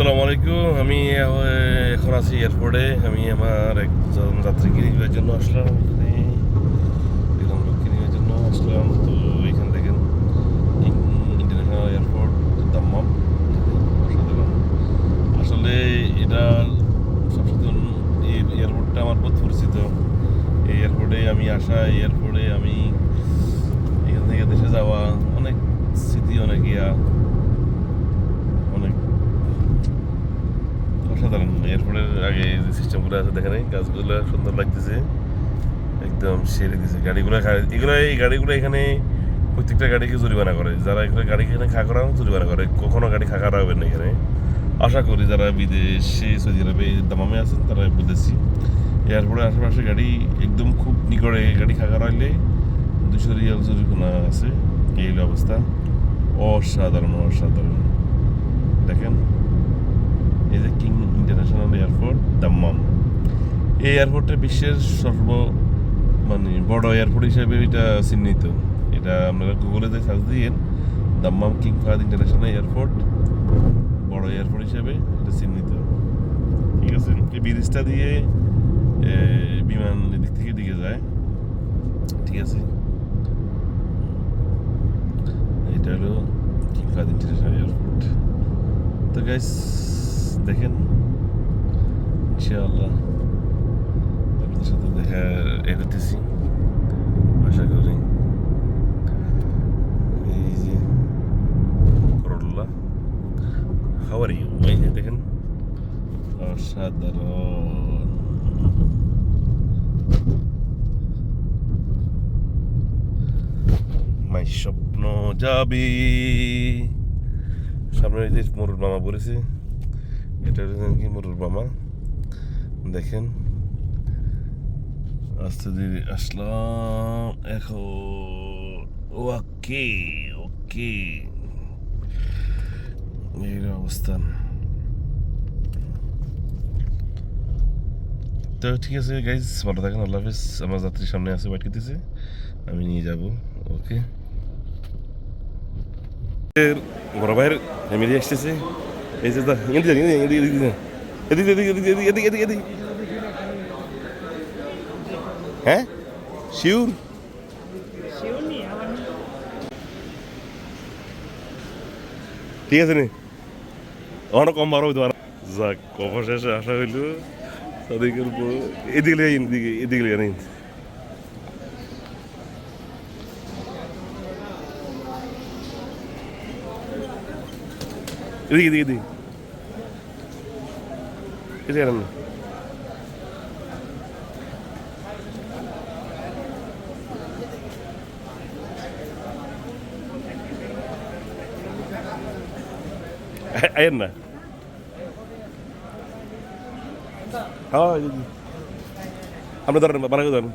আসসালামু আলাইকুম। আমি এখন আছি এয়ারপোর্টে। আমি আমার একজন যাত্রীকে নেওয়ার জন্য আসলাম। এখানে একজন লোককে নেওয়ার জন্য আসলাম। তো এখান দেখেন ইন্টারন্যাশনাল এয়ারপোর্ট দাম্মাম, অসাধারণ। আসলে এটা সবসাথে এই এয়ারপোর্টটা আমার বহুত পরিচিত। এই এয়ারপোর্টে আমি আসা, এই এয়ারপোর্টে আমি এখান থেকে দেশে যাওয়া, অনেক স্মৃতি, অনেক অনেক অসাধারণ। এয়ারপোর্টের আগে যে সিস্টেমগুলো আছে দেখেন, গাছগুলো সুন্দর লাগতেছে, একদম সেরে দিছে। এই গাড়িগুলো এখানে প্রত্যেকটা গাড়িকে জরিমানা করে। যারা এখানে গাড়ি এখানে খা করা জরিমানা করে, কখনো গাড়ি খা করা হবে না এখানে। আশা করি যারা বিদেশে, সৌদি আরবে দামামে আছেন তারা বুঝেছি। এয়ারপোর্টের আশেপাশে গাড়ি একদম খুব নিকটে গাড়ি খা করা হইলে 200 রিয়াল জরিমানা আছে। এই হলো অবস্থা। অসাধারণ অসাধারণ। দেখেন এই যে কিং ইন্টারন্যাশনাল এয়ারপোর্ট দাম্মাম। এই এয়ারপোর্টটা বিশ্বের বড় এয়ারপোর্ট হিসেবে এটা চিহ্নিত। এটা আপনারা গুগলে যে সার্চ দিয়েন, Dammam king Fahad international airport বড় এয়ারপোর্ট হিসেবে এটা চিহ্নিত। ঠিক আছে, এই ব্রিজটা দিয়ে বিমান এদিক থেকে দিকে যায়। ঠিক আছে, এটা হলো কিং ফাহাদ ইন্টারন্যাশনাল এয়ারপোর্ট। তো গাইস দেখেন, ইনশাআল্লাহ আপনাদের সাথে দেখা এগোতেছি আশা করি। এই যে করল্লা, হাউ আর ইউ, এই যে দেখেন, অসাধারণ। মাই স্বপ্ন যাবে। সামনে এই যে মরুর মামা বলেছে, এটা কি মরুর মামা দেখেন। আস্তে ধীরে আসলাম এখন। ওকে ওকে, এই অবস্থান। তো ঠিক আছে গাইজ, ভালো থাকেন, আল্লাহ হাফিজ। আমার যাত্রীর সামনে আছে, ওয়েট করতেছে, আমি নিয়ে যাব। ওকে, বড় ভাইয়ের ফ্যামিলি আসতেছে। এই যে এদিকে, হ্যাঁ শিওর। ঠিক আছে নি, অনেক কম বারো হইতো। যাক, অবশেষে আসা হইল তাদেরকের উপর। এদিকে এদিকে এদিকে ayan na. Oh, ano daw, parang doon.